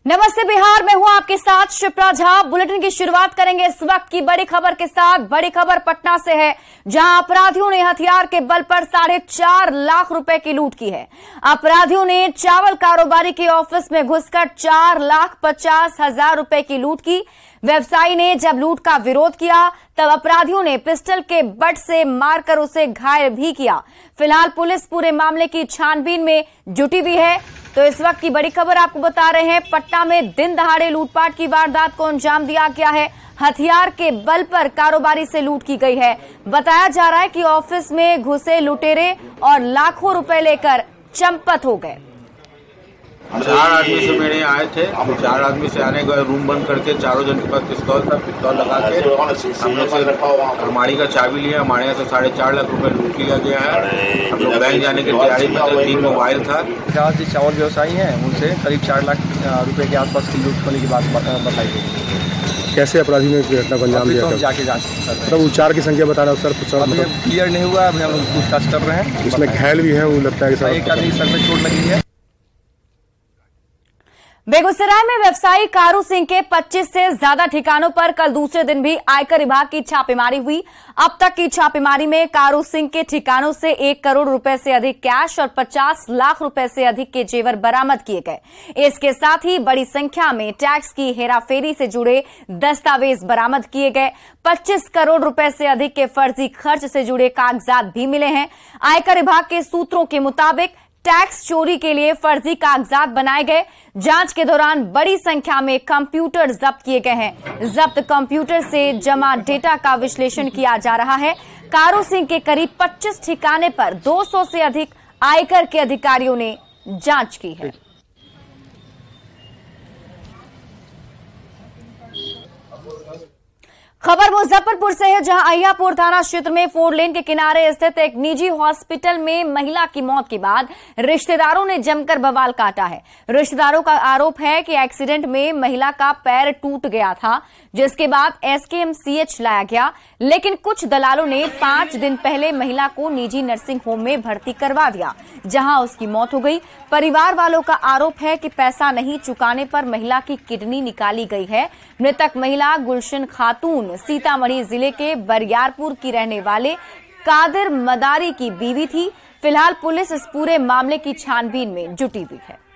नमस्ते बिहार में हूं आपके साथ शिप्रा झा। बुलेटिन की शुरुआत करेंगे इस वक्त की बड़ी खबर के साथ। बड़ी खबर पटना से है, जहां अपराधियों ने हथियार के बल पर 4.5 लाख रुपए की लूट की है। अपराधियों ने चावल कारोबारी के ऑफिस में घुसकर 4,50,000 रुपए की लूट की। व्यवसायी ने जब लूट का विरोध किया तब अपराधियों ने पिस्टल के बट से मारकर उसे घायल भी किया। फिलहाल पुलिस पूरे मामले की छानबीन में जुटी हुई है। तो इस वक्त की बड़ी खबर आपको बता रहे हैं, पटना में दिन दहाड़े लूटपाट की वारदात को अंजाम दिया गया है। हथियार के बल पर कारोबारी से लूट की गई है। बताया जा रहा है कि ऑफिस में घुसे लुटेरे और लाखों रुपए लेकर चंपत हो गए। 4 आदमी से मेरे आए थे। 4 आदमी से आने के बाद रूम बंद करके चारों जन के पास पिस्तौल था। पिस्तौल लगा के हमने से अलमारी का चाबी लिया। हमारे यहाँ से 4.5 लाख रुपए लूट लिया गया है। हम लोग बैंक जाने की तैयारी में थे। 3 मोबाइल था। चावल व्यवसायी हैं, उनसे करीब 4 लाख रुपए के आसपास की लूट होने की बात बताई गई। कैसे अपराधी ने घटना को अंजाम दिया? जाके जांच मतलब उच्चार की संख्या बता रहा हूँ सर। अभी क्लियर नहीं हुआ, अभी हम लोग पूछताछ कर रहे हैं। इसमें घायल भी है, वो लगता है कि एक आदमी सर में चोट लगी है। बेगूसराय में व्यवसायी कारू सिंह के 25 से ज्यादा ठिकानों पर कल दूसरे दिन भी आयकर विभाग की छापेमारी हुई। अब तक की छापेमारी में कारू सिंह के ठिकानों से 1 करोड़ रुपए से अधिक कैश और 50 लाख रुपए से अधिक के जेवर बरामद किए गए। इसके साथ ही बड़ी संख्या में टैक्स की हेराफेरी से जुड़े दस्तावेज बरामद किए गए। 25 करोड़ रुपए से अधिक के फर्जी खर्च से जुड़े कागजात भी मिले हैं। आयकर विभाग के सूत्रों के मुताबिक टैक्स चोरी के लिए फर्जी कागजात बनाए गए। जांच के दौरान बड़ी संख्या में कंप्यूटर जब्त किए गए हैं। जब्त कंप्यूटर से जमा डेटा का विश्लेषण किया जा रहा है। कारू सिंह के करीब 25 ठिकाने पर 200 से अधिक आयकर के अधिकारियों ने जांच की है। खबर मुजफ्फरपुर से है, जहां अहियापुर थाना क्षेत्र में 4 लेन के किनारे स्थित एक निजी हॉस्पिटल में महिला की मौत के बाद रिश्तेदारों ने जमकर बवाल काटा है। रिश्तेदारों का आरोप है कि एक्सीडेंट में महिला का पैर टूट गया था, जिसके बाद एसकेएमसीएच लाया गया, लेकिन कुछ दलालों ने 5 दिन पहले महिला को निजी नर्सिंग होम में भर्ती करवा दिया, जहां उसकी मौत हो गई। परिवार वालों का आरोप है कि पैसा नहीं चुकाने पर महिला की किडनी निकाली गई है। मृतक महिला गुलशन खातून सीतामढ़ी जिले के बरियारपुर की रहने वाले कादिर मदारी की बीवी थी। फिलहाल पुलिस इस पूरे मामले की छानबीन में जुटी हुई है।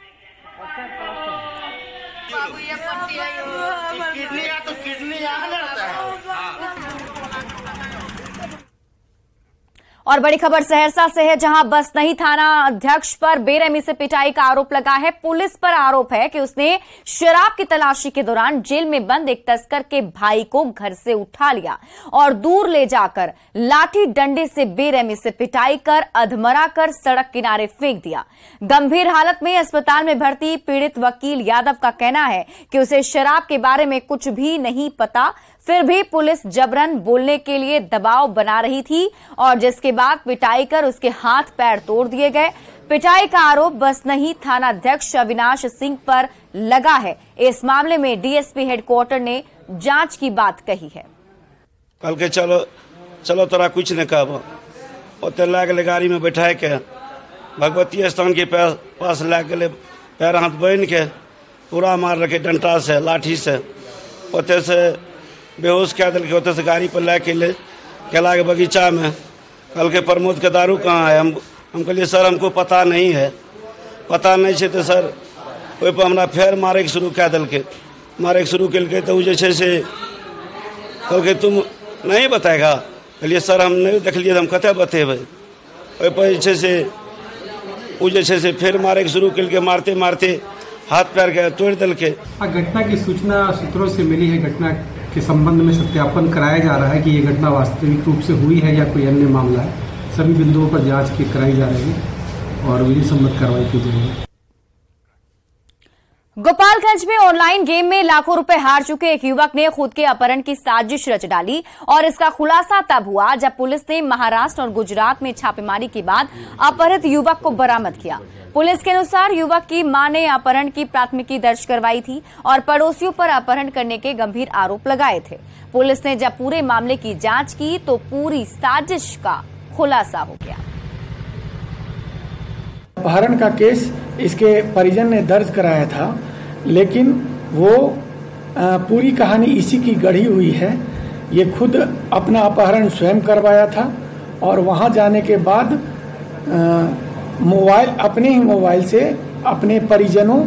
और बड़ी खबर सहरसा से है, जहां बसनही थाना अध्यक्ष पर बेरहमी से पिटाई का आरोप लगा है। पुलिस पर आरोप है कि उसने शराब की तलाशी के दौरान जेल में बंद एक तस्कर के भाई को घर से उठा लिया और दूर ले जाकर लाठी डंडे से बेरहमी से पिटाई कर अधमरा कर सड़क किनारे फेंक दिया। गंभीर हालत में अस्पताल में भर्ती पीड़ित वकील यादव का कहना है कि उसे शराब के बारे में कुछ भी नहीं पता, फिर भी पुलिस जबरन बोलने के लिए दबाव बना रही थी और जिसके बाद पिटाई कर उसके हाथ पैर तोड़ दिए गए। पिटाई का आरोप बसनही थाना अध्यक्ष अविनाश सिंह पर लगा है। इस मामले में डीएसपी हेडक्वार्टर ने जांच की बात कही है। कल के चलो तोरा कुछ न कहब, लागे गाड़ी में बैठा के भगवती स्थान के पास ला गए, पैर हाथ बांध के पूरा मार रखे डंटा से लाठी से, ओते से बेहोश कह दिल के, ओते से गाड़ी पर ला के केला के बगीचा में। कल के प्रमोद के दारू कहाँ है? हम कहलिए सर हमको पता नहीं है। पता नहीं है तो सर ओहि पर हमरा फेर मारे के शुरू कह दिल के, मारे के शुरू कल के। तो जैसे से कल के तुम नहीं बताएगा? कहलिए सर हम नहीं देखलिए, हम कते बतेबे। ओहि पर जैसे से फिर मारे के शुरू कल के, मारते मारते हाथ पैर के तोड़ दिल के। घटना की सूचना सूत्रों से मिली है। घटना के संबंध में सत्यापन कराया जा रहा है कि ये घटना वास्तविक रूप से हुई है या कोई अन्य मामला है। सभी बिंदुओं पर जांच की कराई जा रही है और विधि सम्मत कार्रवाई की जाएगी। गोपालगंज में ऑनलाइन गेम में लाखों रुपए हार चुके एक युवक ने खुद के अपहरण की साजिश रच डाली और इसका खुलासा तब हुआ जब पुलिस ने महाराष्ट्र और गुजरात में छापेमारी के बाद अपहृत युवक को बरामद किया। पुलिस के अनुसार युवक की मां ने अपहरण की प्राथमिकी दर्ज करवाई थी और पड़ोसियों पर अपहरण करने के गंभीर आरोप लगाए थे। पुलिस ने जब पूरे मामले की जांच की तो पूरी साजिश का खुलासा हो गया। अपहरण का केस इसके परिजन ने दर्ज कराया था लेकिन वो पूरी कहानी इसी की गढ़ी हुई है। ये खुद अपना अपहरण स्वयं करवाया था और वहाँ जाने के बाद अपने ही मोबाइल से अपने परिजनों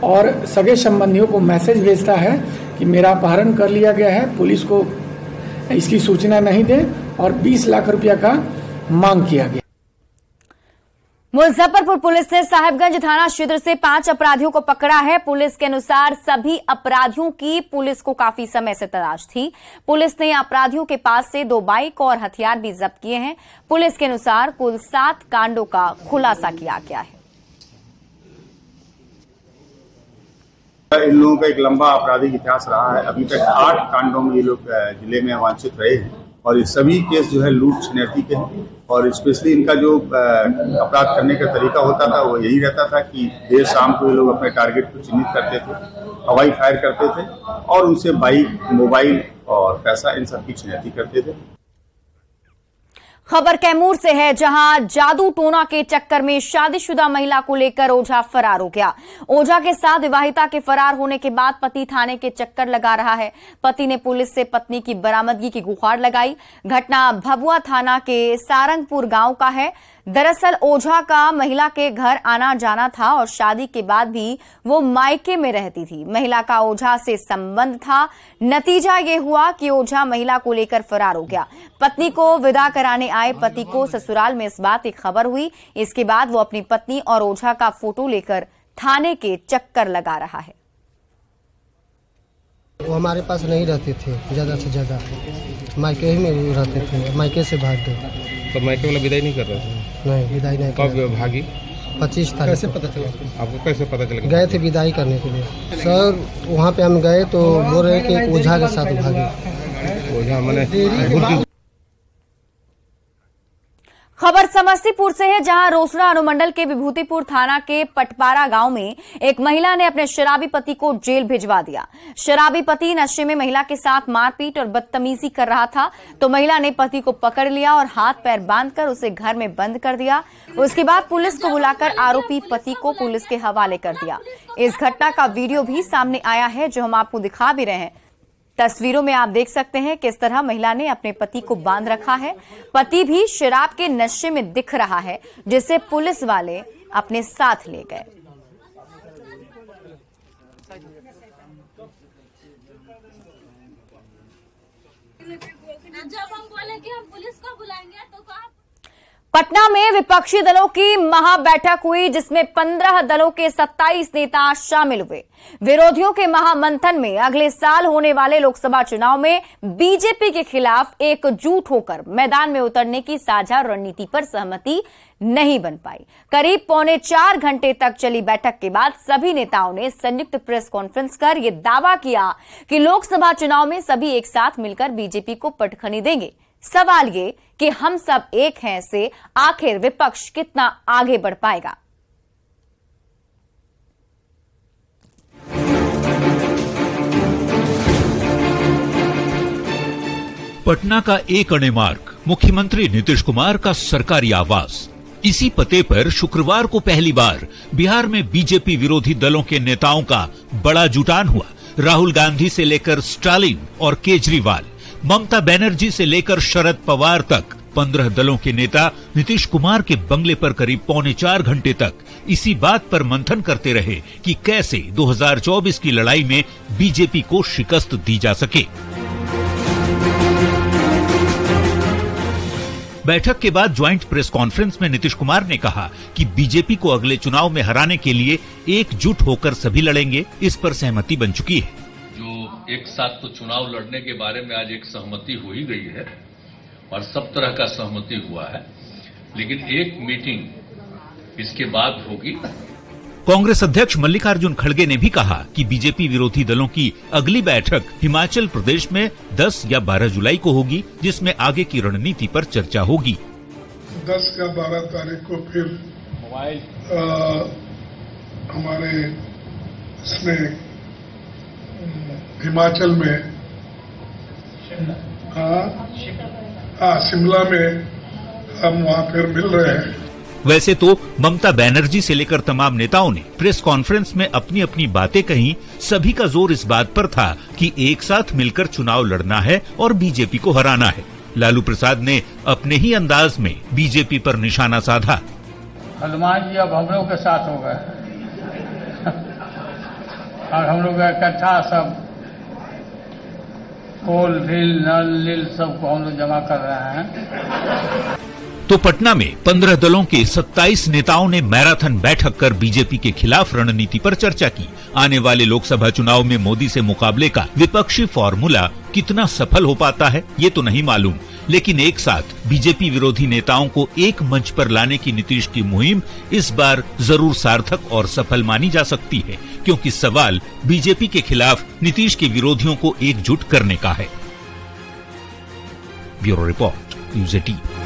और सगे संबंधियों को मैसेज भेजता है कि मेरा अपहरण कर लिया गया है, पुलिस को इसकी सूचना नहीं दें, और 20 लाख रुपया का मांग किया गया। मुजफ्फरपुर पुलिस ने साहिबगंज थाना क्षेत्र से 5 अपराधियों को पकड़ा है। पुलिस के अनुसार सभी अपराधियों की पुलिस को काफी समय से तलाश थी। पुलिस ने अपराधियों के पास से 2 बाइक और हथियार भी जब्त किए हैं। पुलिस के अनुसार कुल 7 कांडों का खुलासा किया गया है। इन लोगों का एक लंबा आपराधिक इतिहास रहा है। अभी तक 8 कांडों में ये लोग जिले में वांछित रहे हैं और ये सभी केस जो है लूट छिनैती के हैं। और स्पेशली इनका जो अपराध करने का तरीका होता था वो यही रहता था कि देर शाम को ये लोग अपने टारगेट को चिन्हित करते थे, हवाई फायर करते थे और उनसे बाइक, मोबाइल और पैसा इन सब की छिनैती करते थे। खबर कैमूर से है, जहां जादू टोना के चक्कर में शादीशुदा महिला को लेकर ओझा फरार हो गया। ओझा के साथ विवाहिता के फरार होने के बाद पति थाने के चक्कर लगा रहा है। पति ने पुलिस से पत्नी की बरामदगी की गुहार लगाई। घटना भभुआ थाना के सारंगपुर गांव का है। दरअसल ओझा का महिला के घर आना जाना था और शादी के बाद भी वो मायके में रहती थी। महिला का ओझा से संबंध था। नतीजा ये हुआ कि ओझा महिला को लेकर फरार हो गया। पत्नी को विदा कराने आए पति को ससुराल में इस बात की खबर हुई। इसके बाद वो अपनी पत्नी और ओझा का फोटो लेकर थाने के चक्कर लगा रहा है। वो हमारे पास नहीं रहते थे, ज्यादा से ज्यादा मायके ही में रहते थे। मायके से भाग गए। तो मायके वाला विदाई नहीं कर रहे थे? नहीं, विदाई नहीं। कब भागी? 25 तारीख। कैसे पता चला आपको? कैसे पता चला? गए थे विदाई करने के लिए सर। वहाँ पे हम गए तो बोल रहे कि ओझा के साथ भागे। ओझा माने? खबर समस्तीपुर से है, जहां रोसड़ा अनुमंडल के विभूतिपुर थाना के पटपारा गांव में एक महिला ने अपने शराबी पति को जेल भिजवा दिया। शराबी पति नशे में महिला के साथ मारपीट और बदतमीजी कर रहा था, तो महिला ने पति को पकड़ लिया और हाथ पैर बांधकर उसे घर में बंद कर दिया। उसके बाद पुलिस को बुलाकर आरोपी पति को पुलिस के हवाले कर दिया। इस घटना का वीडियो भी सामने आया है, जो हम आपको दिखा भी रहे हैं। तस्वीरों में आप देख सकते हैं किस तरह महिला ने अपने पति को बांध रखा है। पति भी शराब के नशे में दिख रहा है, जिसे पुलिस वाले अपने साथ ले गए। जब हम बोले कि हम पुलिस को बुलाएंगे तो कहा। पटना में विपक्षी दलों की महाबैठक हुई, जिसमें 15 दलों के 27 नेता शामिल हुए। विरोधियों के महामंथन में अगले साल होने वाले लोकसभा चुनाव में बीजेपी के खिलाफ एकजुट होकर मैदान में उतरने की साझा रणनीति पर सहमति नहीं बन पाई। करीब 3.25 घंटे तक चली बैठक के बाद सभी नेताओं ने संयुक्त प्रेस कॉन्फ्रेंस कर यह दावा किया कि लोकसभा चुनाव में सभी एक साथ मिलकर बीजेपी को पटखनी देंगे। सवाल ये कि हम सब एक हैं से आखिर विपक्ष कितना आगे बढ़ पाएगा। पटना का एक अणे मार्ग, मुख्यमंत्री नीतीश कुमार का सरकारी आवास। इसी पते पर शुक्रवार को पहली बार बिहार में बीजेपी विरोधी दलों के नेताओं का बड़ा जुटान हुआ। राहुल गांधी से लेकर स्टालिन और केजरीवाल, ममता बनर्जी से लेकर शरद पवार तक 15 दलों के नेता नीतीश कुमार के बंगले पर करीब 3.25 घंटे तक इसी बात पर मंथन करते रहे कि कैसे 2024 की लड़ाई में बीजेपी को शिकस्त दी जा सके। बैठक के बाद ज्वाइंट प्रेस कॉन्फ्रेंस में नीतीश कुमार ने कहा कि बीजेपी को अगले चुनाव में हराने के लिए एकजुट होकर सभी लड़ेंगे। इस पर सहमति बन चुकी है। एक साथ तो चुनाव लड़ने के बारे में आज एक सहमति हो ही गई है और सब तरह का सहमति हुआ है, लेकिन एक मीटिंग इसके बाद होगी। कांग्रेस अध्यक्ष मल्लिकार्जुन खड़गे ने भी कहा कि बीजेपी विरोधी दलों की अगली बैठक हिमाचल प्रदेश में 10 या 12 जुलाई को होगी, जिसमें आगे की रणनीति पर चर्चा होगी। 10 या 12 तारीख को फिर हमारे इसमें हिमाचल में शिमला में हम वहाँ फिर मिल रहे हैं। वैसे तो ममता बनर्जी से लेकर तमाम नेताओं ने प्रेस कॉन्फ्रेंस में अपनी अपनी बातें कही। सभी का जोर इस बात पर था कि एक साथ मिलकर चुनाव लड़ना है और बीजेपी को हराना है। लालू प्रसाद ने अपने ही अंदाज में बीजेपी पर निशाना साधा। हनुमान जी अब हम लोग के साथ हो गए और हम लोग इकट्ठा सब कोल ढील नल नील सबको हम लोग जमा कर रहे हैं। तो पटना में 15 दलों के 27 नेताओं ने मैराथन बैठक कर बीजेपी के खिलाफ रणनीति पर चर्चा की। आने वाले लोकसभा चुनाव में मोदी से मुकाबले का विपक्षी फॉर्मूला कितना सफल हो पाता है ये तो नहीं मालूम, लेकिन एक साथ बीजेपी विरोधी नेताओं को एक मंच पर लाने की नीतीश की मुहिम इस बार जरूर सार्थक और सफल मानी जा सकती है, क्योंकि सवाल बीजेपी के खिलाफ नीतीश के विरोधियों को एकजुट करने का है। Bureau report, news 18।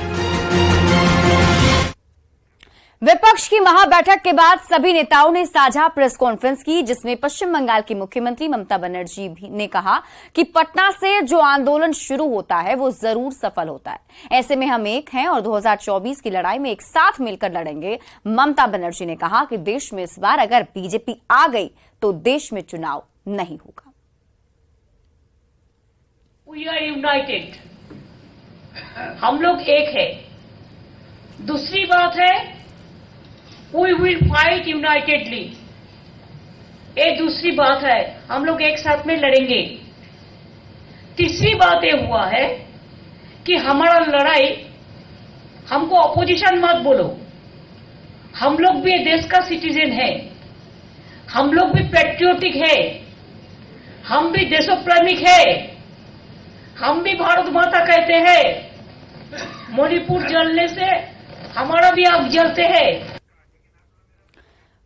विपक्ष की महाबैठक के बाद सभी नेताओं ने साझा प्रेस कॉन्फ्रेंस की, जिसमें पश्चिम बंगाल की मुख्यमंत्री ममता बनर्जी ने कहा कि पटना से जो आंदोलन शुरू होता है वो जरूर सफल होता है। ऐसे में हम एक हैं और 2024 की लड़ाई में एक साथ मिलकर लड़ेंगे। ममता बनर्जी ने कहा कि देश में इस बार अगर बीजेपी आ गई तो देश में चुनाव नहीं होगा। वी आर यूनाइटेड, हम लोग एक है। दूसरी बात है We will fight unitedly। ये दूसरी बात है, हम लोग एक साथ में लड़ेंगे। तीसरी बात ये हुआ है कि हमारा लड़ाई, हमको अपोजिशन मत बोलो, हम लोग भी देश का सिटीजन है, हम लोग भी पैट्रियोटिक है, हम भी देशप्रेमिक है, हम भी भारत माता कहते हैं। मणिपुर जलने से हमारा भी आग जलते हैं।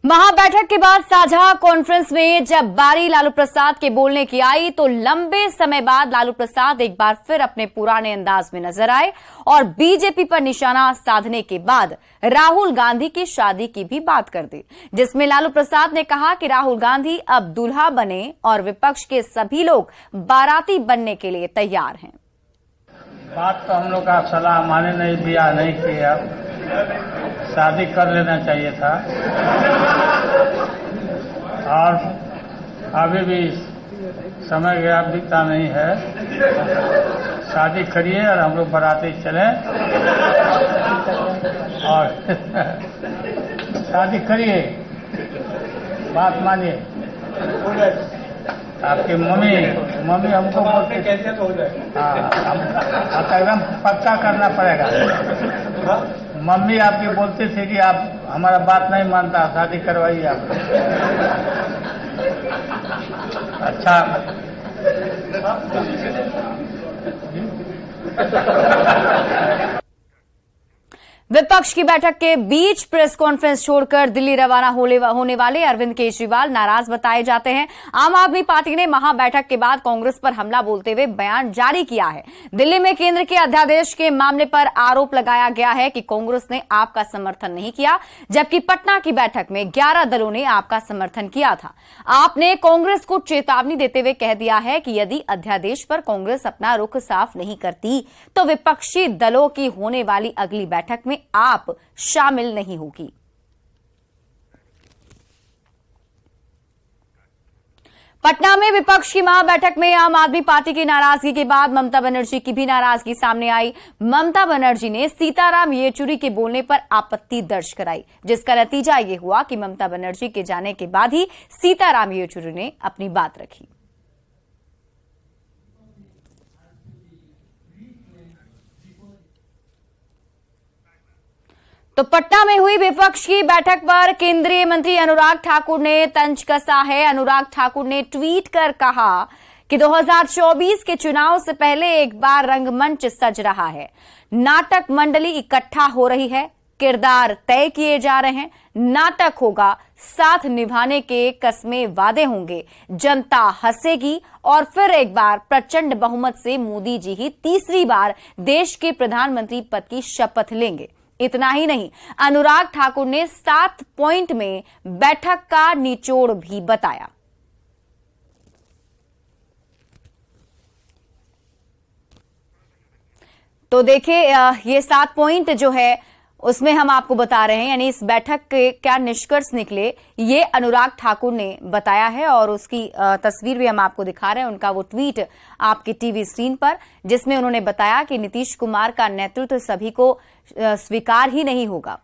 महाबैठक के बाद साझा कॉन्फ्रेंस में जब बारी लालू प्रसाद के बोलने की आई तो लंबे समय बाद लालू प्रसाद एक बार फिर अपने पुराने अंदाज में नजर आए और बीजेपी पर निशाना साधने के बाद राहुल गांधी की शादी की भी बात कर दी, जिसमें लालू प्रसाद ने कहा कि राहुल गांधी अब दूल्हा बने और विपक्ष के सभी लोग बाराती बनने के लिए तैयार हैं। बात तो हम लोग का सलाह माने नहीं, ब्याह नहीं किया, शादी कर लेना चाहिए था। और अभी भी समय गया, बीता नहीं है। शादी करिए और हम लोग बाराती चलें और शादी करिए, बात मानिए। आपकी मम्मी हमको बोलते कैसे तो हो जाए, हाँ एकदम पक्का करना पड़ेगा। मम्मी आपकी बोलती थी कि आप हमारा बात नहीं मानता, शादी करवाइए आप। अच्छा विपक्ष की बैठक के बीच प्रेस कॉन्फ्रेंस छोड़कर दिल्ली रवाना होने वाले अरविंद केजरीवाल नाराज बताए जाते हैं। आम आदमी पार्टी ने महाबैठक के बाद कांग्रेस पर हमला बोलते हुए बयान जारी किया है। दिल्ली में केंद्र के अध्यादेश के मामले पर आरोप लगाया गया है कि कांग्रेस ने आप का समर्थन नहीं किया, जबकि पटना की बैठक में 11 दलों ने आपका समर्थन किया था। आपने कांग्रेस को चेतावनी देते हुए कह दिया है कि यदि अध्यादेश पर कांग्रेस अपना रुख साफ नहीं करती तो विपक्षी दलों की होने वाली अगली बैठक में आप शामिल नहीं होगी। पटना में विपक्ष की महाबैठक में आम आदमी पार्टी की नाराजगी के बाद ममता बनर्जी की भी नाराजगी सामने आई। ममता बनर्जी ने सीताराम येचुरी के बोलने पर आपत्ति दर्ज कराई, जिसका नतीजा ये हुआ कि ममता बनर्जी के जाने के बाद ही सीताराम येचुरी ने अपनी बात रखी। तो पटना में हुई विपक्ष की बैठक पर केंद्रीय मंत्री अनुराग ठाकुर ने तंज कसा है। अनुराग ठाकुर ने ट्वीट कर कहा कि 2024 के चुनाव से पहले एक बार रंगमंच सज रहा है, नाटक मंडली इकट्ठा हो रही है, किरदार तय किए जा रहे हैं, नाटक होगा, साथ निभाने के कस्में वादे होंगे, जनता हंसेगी और फिर एक बार प्रचंड बहुमत से मोदी जी ही तीसरी बार देश के प्रधानमंत्री पद की शपथ लेंगे। इतना ही नहीं, अनुराग ठाकुर ने 7 पॉइंट में बैठक का निचोड़ भी बताया। तो देखिए, ये 7 पॉइंट जो है उसमें हम आपको बता रहे हैं, यानी इस बैठक के क्या निष्कर्ष निकले ये अनुराग ठाकुर ने बताया है और उसकी तस्वीर भी हम आपको दिखा रहे हैं, उनका वो ट्वीट आपकी टीवी स्क्रीन पर, जिसमें उन्होंने बताया कि नीतीश कुमार का नेतृत्व सभी को स्वीकार ही नहीं होगा।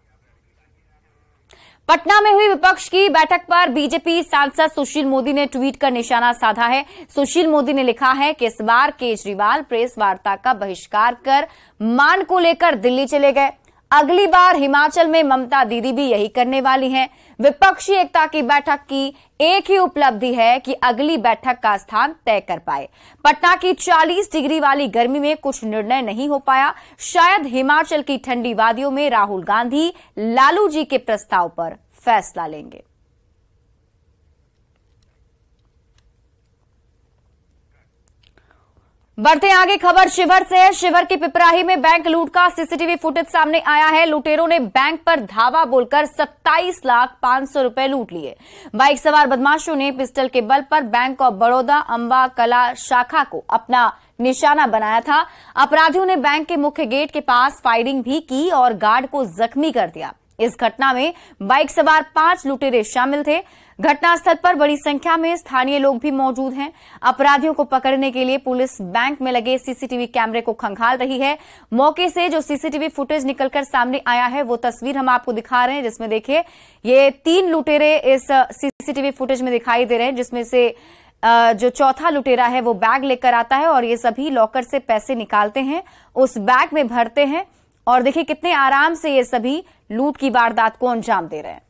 पटना में हुई विपक्ष की बैठक पर बीजेपी सांसद सुशील मोदी ने ट्वीट कर निशाना साधा है। सुशील मोदी ने लिखा है कि इस बार केजरीवाल प्रेस वार्ता का बहिष्कार कर मान को लेकर दिल्ली चले गए। अगली बार हिमाचल में ममता दीदी भी यही करने वाली हैं। विपक्षी एकता की बैठक की एक ही उपलब्धि है कि अगली बैठक का स्थान तय कर पाए। पटना की 40 डिग्री वाली गर्मी में कुछ निर्णय नहीं हो पाया। शायद हिमाचल की ठंडी वादियों में राहुल गांधी लालू जी के प्रस्ताव पर फैसला लेंगे। बढ़ते आगे, खबर शिवहर से है। शिवहर की पिपराही में बैंक लूट का सीसीटीवी फुटेज सामने आया है। लुटेरों ने बैंक पर धावा बोलकर 27,500,000 रुपए लूट लिए। बाइक सवार बदमाशों ने पिस्टल के बल पर बैंक ऑफ बड़ौदा अंबा कला शाखा को अपना निशाना बनाया था। अपराधियों ने बैंक के मुख्य गेट के पास फायरिंग भी की और गार्ड को जख्मी कर दिया। इस घटना में बाइक सवार 5 लुटेरे शामिल थे। घटनास्थल पर बड़ी संख्या में स्थानीय लोग भी मौजूद हैं। अपराधियों को पकड़ने के लिए पुलिस बैंक में लगे सीसीटीवी कैमरे को खंगाल रही है। मौके से जो सीसीटीवी फुटेज निकलकर सामने आया है वो तस्वीर हम आपको दिखा रहे हैं, जिसमें देखिए ये 3 लुटेरे इस सीसीटीवी फुटेज में दिखाई दे रहे हैं, जिसमें से जो चौथा लुटेरा है वो बैग लेकर आता है और ये सभी लॉकर से पैसे निकालते हैं, उस बैग में भरते हैं और देखिए कितने आराम से ये सभी लूट की वारदात को अंजाम दे रहे हैं।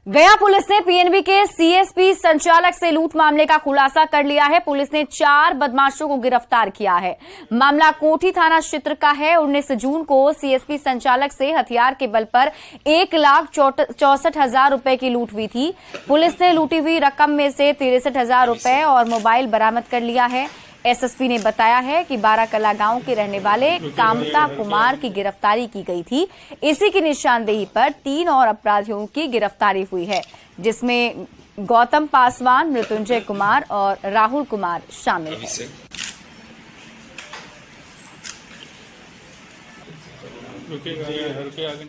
गया पुलिस ने पीएनबी के सीएसपी संचालक से लूट मामले का खुलासा कर लिया है। पुलिस ने 4 बदमाशों को गिरफ्तार किया है। मामला कोठी थाना क्षेत्र का है। 19 जून को सीएसपी संचालक से हथियार के बल पर 1,64,000 रुपए की लूट हुई थी। पुलिस ने लूटी हुई रकम में से 63,000 रुपए और मोबाइल बरामद कर लिया है। एसएसपी ने बताया है कि बाराकला गांव के रहने वाले कामता कुमार की गिरफ्तारी की गई थी। इसी की निशानदेही पर 3 और अपराधियों की गिरफ्तारी हुई है, जिसमें गौतम पासवान, मृत्युंजय कुमार और राहुल कुमार शामिल हैं।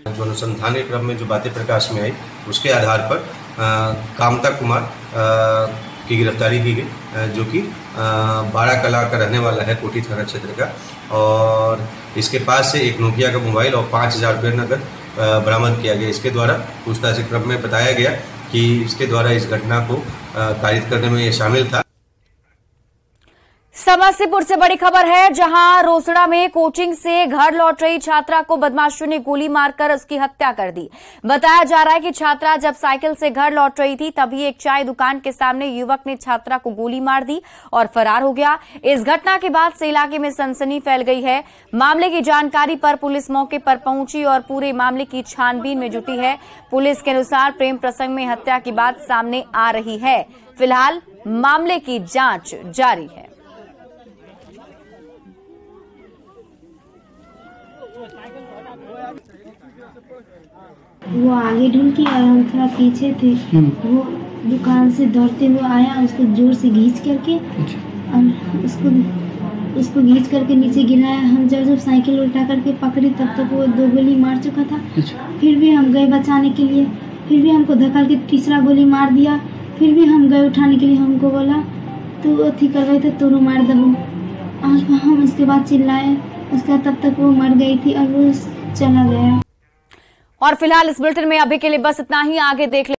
जो अनुसंधान के क्रम में जो बातें प्रकाश में आई उसके आधार पर कामता कुमार की गिरफ्तारी की गई, जो कि बाराकला का रहने वाला है, कोठी थाना क्षेत्र का, और इसके पास से एक नोकिया का मोबाइल और 5,000 रुपये नकद बरामद किया गया। इसके द्वारा पूछताछ के क्रम में बताया गया कि इसके द्वारा इस घटना को कारित करने में ये शामिल था। समस्तीपुर से बड़ी खबर है, जहां रोसड़ा में कोचिंग से घर लौट रही छात्रा को बदमाशों ने गोली मारकर उसकी हत्या कर दी। बताया जा रहा है कि छात्रा जब साइकिल से घर लौट रही थी तभी एक चाय दुकान के सामने युवक ने छात्रा को गोली मार दी और फरार हो गया। इस घटना के बाद से इलाके में सनसनी फैल गई है। मामले की जानकारी पर पुलिस मौके पर पहुंची और पूरे मामले की छानबीन में जुटी है। पुलिस के अनुसार प्रेम प्रसंग में हत्या की बात सामने आ रही है। फिलहाल मामले की जांच जारी है। वो आगे ढूंढ के और हम थोड़ा पीछे थे। वो दुकान से दौड़ते हुए आया, उसको जोर से घींच करके और उसको घींच करके नीचे गिराया। हम जब साइकिल उल्टा करके पकड़ी तब तक वो 2 गोली मार चुका था। फिर भी हम गए बचाने के लिए, फिर भी हमको धक्का के तीसरा गोली मार दिया। फिर भी हम गए उठाने के लिए, हमको बोला तू अथी कर रही तो तू मार दबू। और हम उसके बाद चिल्लाए, उसका तब तक वो मर गई थी और वो चला गया। और फिलहाल इस बुलेटिन में अभी के लिए बस इतना ही। आगे देख